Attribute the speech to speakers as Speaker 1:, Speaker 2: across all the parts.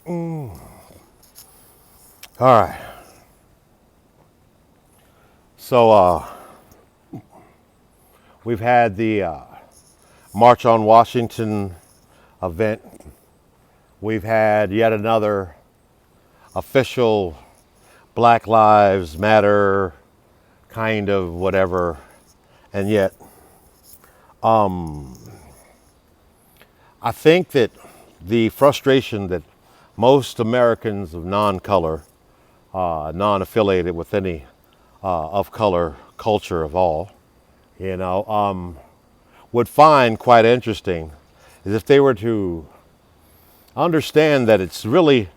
Speaker 1: All right. So we've had the March on Washington event. We've had yet another official Black Lives Matter kind of whatever, and yet I think that the frustration that most Americans of non-color, non-affiliated with any of color culture of all, would find quite interesting is if they were to understand that it's really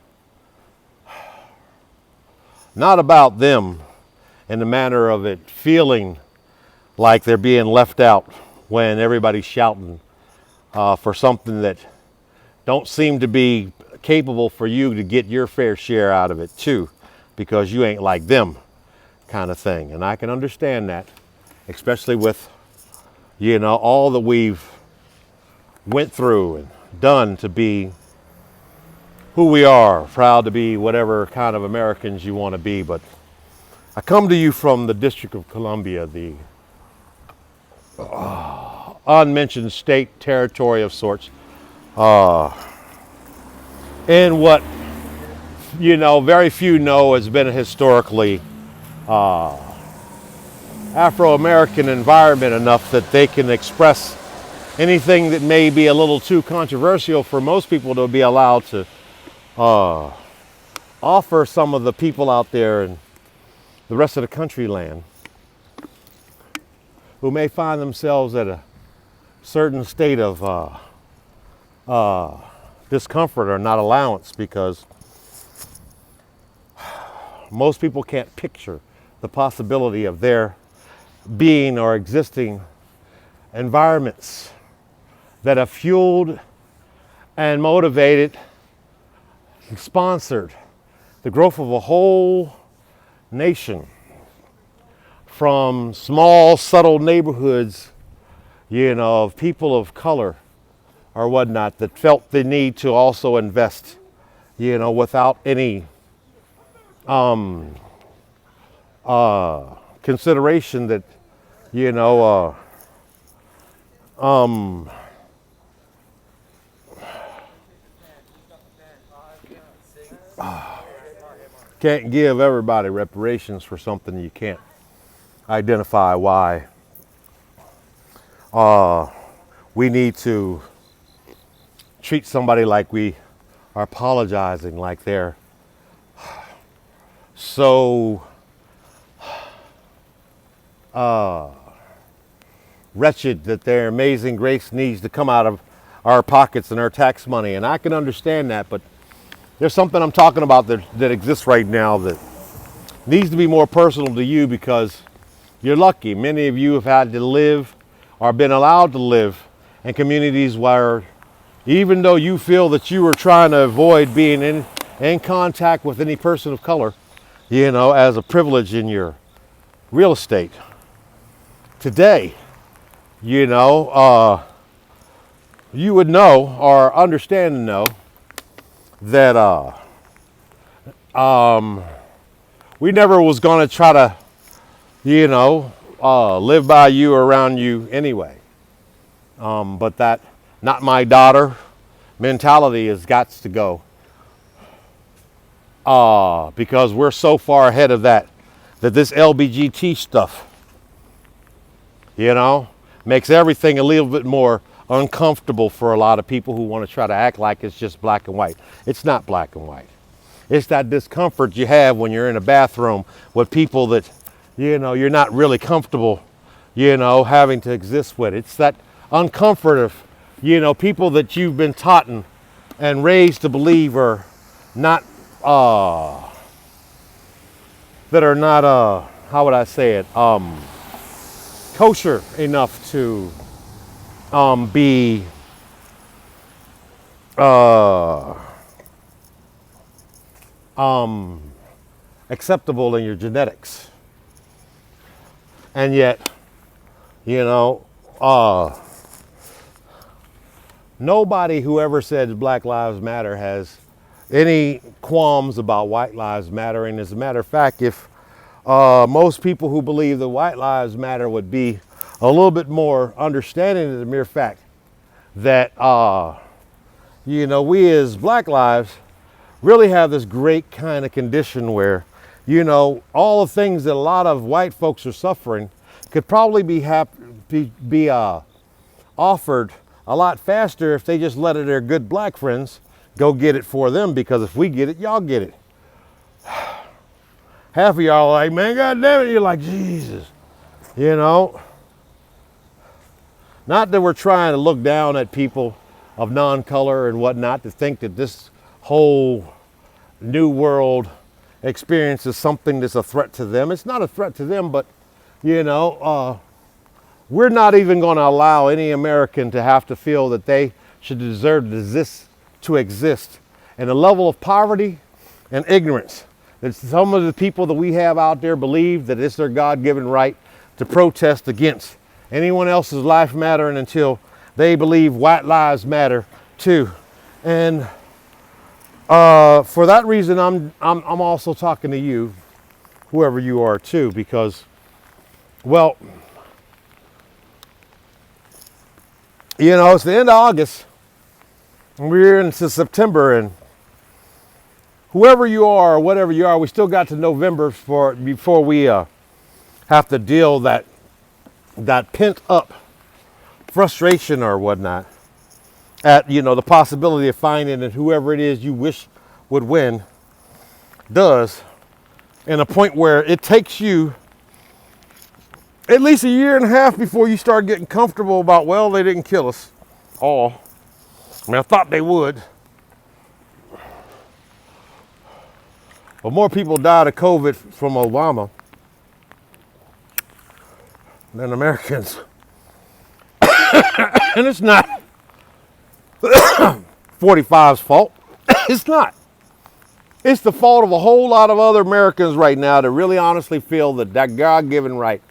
Speaker 1: not about them in the manner of it feeling like they're being left out when everybody's shouting for something that don't seem to be capable for you to get your fair share out of it too, because you ain't like them kind of thing. And I can understand that, especially with, all that we've went through and done to be who we are, proud to be whatever kind of Americans you want to be. But I come to you from the District of Columbia, the unmentioned state territory of sorts, in what, very few know has been a historically Afro-American environment enough that they can express anything that may be a little too controversial for most people to be allowed to offer some of the people out there in the rest of the country land who may find themselves at a certain state of discomfort or not allowance, because most people can't picture the possibility of their being or existing environments that have fueled and motivated and sponsored the growth of a whole nation, from small, subtle neighborhoods, of people of color or whatnot that felt the need to also invest, without any consideration that, can't give everybody reparations for something you can't identify why. We need to treat somebody like we are apologizing, like they're so wretched that their amazing grace needs to come out of our pockets and our tax money. And I can understand that, but there's something I'm talking about that exists right now that needs to be more personal to you, because you're lucky. Many of you have had to live or been allowed to live in communities where, even though you feel that you were trying to avoid being in contact with any person of color, as a privilege in your real estate, today, you would know or understand and know that we never was going to try to, live by you or around you anyway. But that not my daughter mentality has got to go. Because we're so far ahead of that this LBGT stuff, makes everything a little bit more uncomfortable for a lot of people who want to try to act like it's just black and white. It's not black and white. It's that discomfort you have when you're in a bathroom with people that, you're not really comfortable, having to exist with. It's that uncomfort of, people that you've been taught and raised to believe are not, that are not, how would I say it, kosher enough to be acceptable in your genetics. And yet, nobody who ever said Black Lives Matter has any qualms about white lives matter. And as a matter of fact, if most people who believe that white lives matter would be a little bit more understanding of the mere fact that, we as black lives really have this great kind of condition where, all the things that a lot of white folks are suffering could probably be offered a lot faster if they just let their good black friends go get it for them, because if we get it, y'all get it. Half of y'all are like, man, God damn it. You're like, Jesus, Not that we're trying to look down at people of non-color and whatnot to think that this whole new world experience is something that's a threat to them. It's not a threat to them, but, we're not even going to allow any American to have to feel that they should deserve to exist. And the level of poverty and ignorance that some of the people that we have out there believe that it's their God-given right to protest against anyone else's life mattering until they believe white lives matter too. And for that reason, I'm also talking to you, whoever you are too, because, well, it's the end of August, and we're into September, and whoever you are or whatever you are, we still got to November before we have to deal that pent up frustration or whatnot at, the possibility of finding that whoever it is you wish would win does, in a point where it takes you at least a year and a half before you start getting comfortable about, well, they didn't kill us all. I mean, I thought they would. But more people died of COVID from Obama than Americans. And it's not 45's fault. It's not. It's the fault of a whole lot of other Americans right now that really honestly feel that God-given right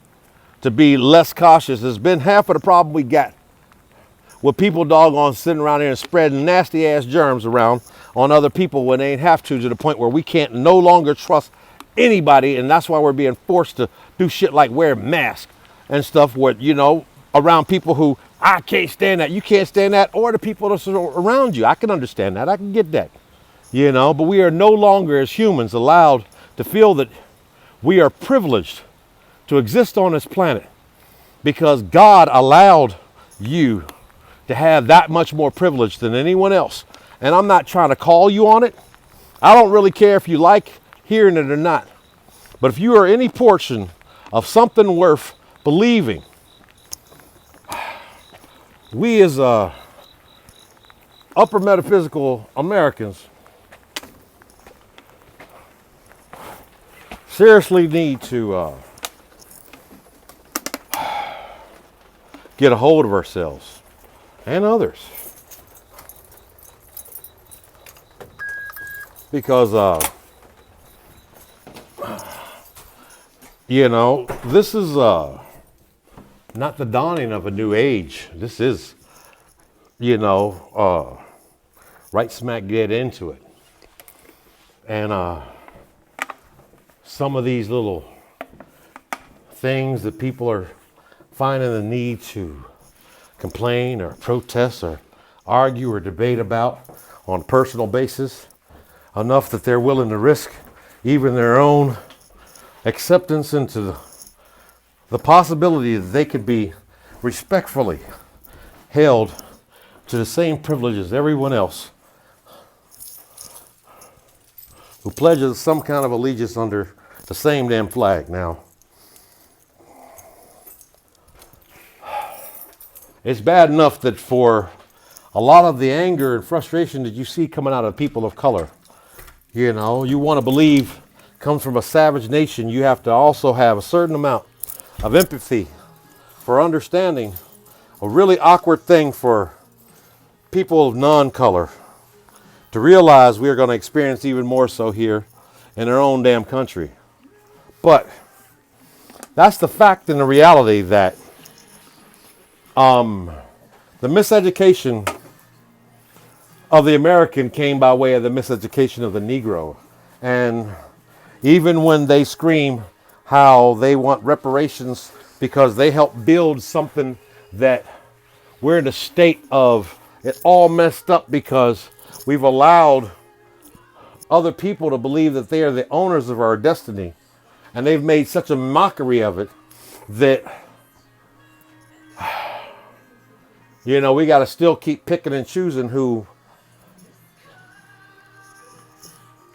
Speaker 1: to be less cautious has been half of the problem we got with people doggone sitting around here and spreading nasty ass germs around on other people when they ain't have to the point where we can't no longer trust anybody. And that's why we're being forced to do shit like wear masks and stuff where, around people who I can't stand that, you can't stand that, or the people that's around you. I can understand that. I can get that, but we are no longer as humans allowed to feel that we are privileged to exist on this planet because God allowed you to have that much more privilege than anyone else. And I'm not trying to call you on it. I don't really care if you like hearing it or not. But if you are any portion of something worth believing, we as upper metaphysical Americans seriously need to get a hold of ourselves and others. Because, this is not the dawning of a new age. This is, right smack dead into it. And some of these little things that people are finding the need to complain or protest or argue or debate about on a personal basis, enough that they're willing to risk even their own acceptance into the possibility that they could be respectfully held to the same privilege as everyone else who pledges some kind of allegiance under the same damn flag. Now, it's bad enough that for a lot of the anger and frustration that you see coming out of people of color, you want to believe comes from a savage nation, you have to also have a certain amount of empathy for understanding a really awkward thing for people of non-color to realize we are going to experience even more so here in our own damn country. But that's the fact and the reality that the miseducation of the American came by way of the miseducation of the Negro. And even when they scream how they want reparations because they helped build something that we're in a state of it all messed up because we've allowed other people to believe that they are the owners of our destiny. And they've made such a mockery of it that, we got to still keep picking and choosing who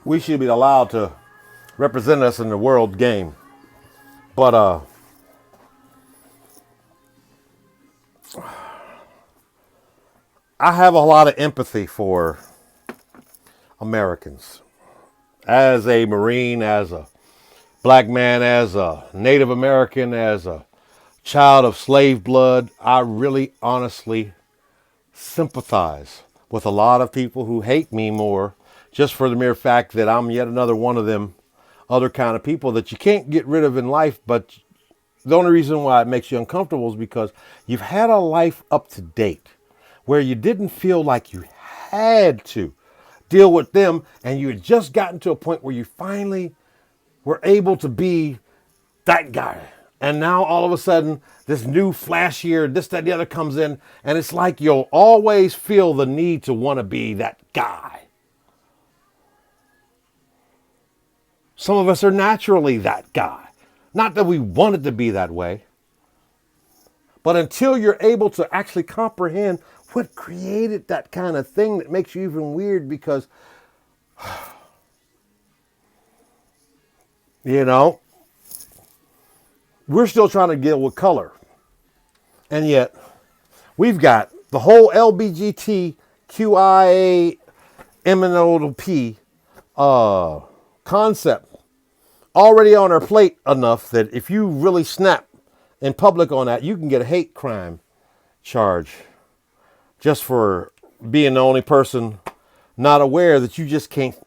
Speaker 1: we should be allowed to represent us in the world game. But I have a lot of empathy for Americans. As a Marine, as a black man, as a Native American, as a child of slave blood, I really honestly sympathize with a lot of people who hate me more just for the mere fact that I'm yet another one of them other kind of people that you can't get rid of in life. But the only reason why it makes you uncomfortable is because you've had a life up to date where you didn't feel like you had to deal with them, and you had just gotten to a point where you finally were able to be that guy. And now all of a sudden, this new flashier, this, that, the other comes in, and it's like you'll always feel the need to want to be that guy. Some of us are naturally that guy. Not that we wanted to be that way, but until you're able to actually comprehend what created that kind of thing that makes you even weird, because, we're still trying to deal with color. And yet, we've got the whole LBGTQIA MNOP concept already on our plate enough that if you really snap in public on that, you can get a hate crime charge just for being the only person not aware that you just can't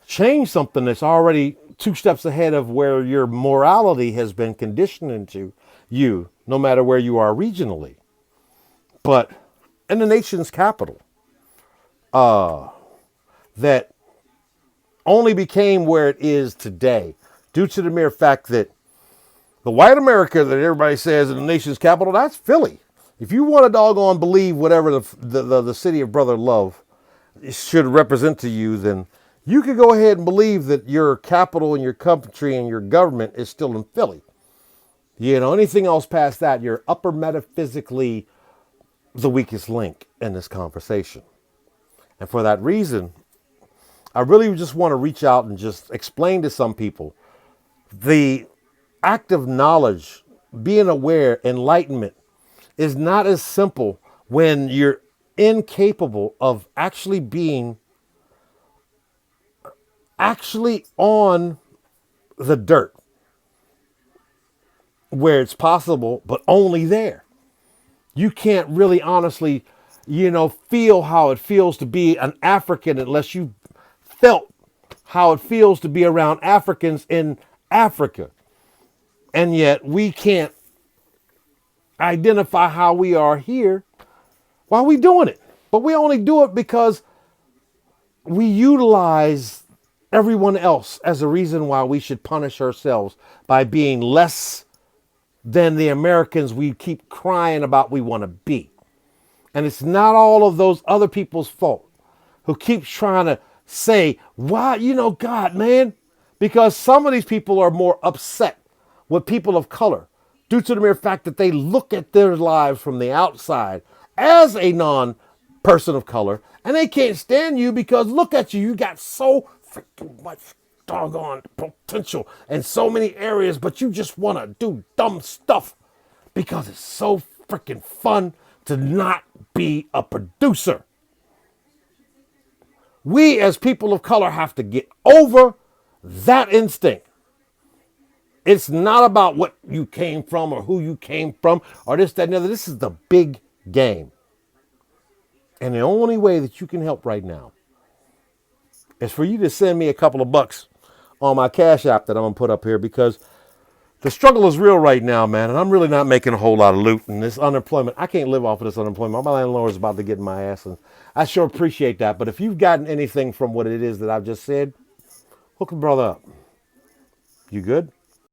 Speaker 1: change something that's already 2 steps ahead of where your morality has been conditioned into you, no matter where you are regionally. But in the nation's capital, that only became where it is today due to the mere fact that the white America that everybody says in the nation's capital, that's Philly. If you want to doggone believe whatever the city of brother love should represent to you, then you could go ahead and believe that your capital and your country and your government is still in Philly. Anything else past that, you're upper metaphysically the weakest link in this conversation. And for that reason, I really just want to reach out and just explain to some people the act of knowledge, being aware, enlightenment is not as simple when you're incapable of actually being on the dirt where it's possible, but only there. You can't really honestly, feel how it feels to be an African unless you felt how it feels to be around Africans in Africa. And yet we can't identify how we are here while we doing it. But we only do it because we utilize everyone else as a reason why we should punish ourselves by being less than the Americans we keep crying about we want to be. And it's not all of those other people's fault who keep trying to say, why, God, man, because some of these people are more upset with people of color due to the mere fact that they look at their lives from the outside as a non-person of color, and they can't stand you because look at you, you got so freaking much doggone potential in so many areas, but you just want to do dumb stuff because it's so freaking fun to not be a producer. We as people of color have to get over that instinct. It's not about what you came from or who you came from or this, that, and the other. This is the big game. And the only way that you can help right now is for you to send me a couple of bucks on my Cash App that I'm going to put up here, because The struggle is real right now, man, and I'm really not making a whole lot of loot. And this unemployment, I can't live off of this unemployment. My landlord is about to get in my ass, and I sure appreciate that. But if you've gotten anything from what it is that I've just said, hook the brother up. You good?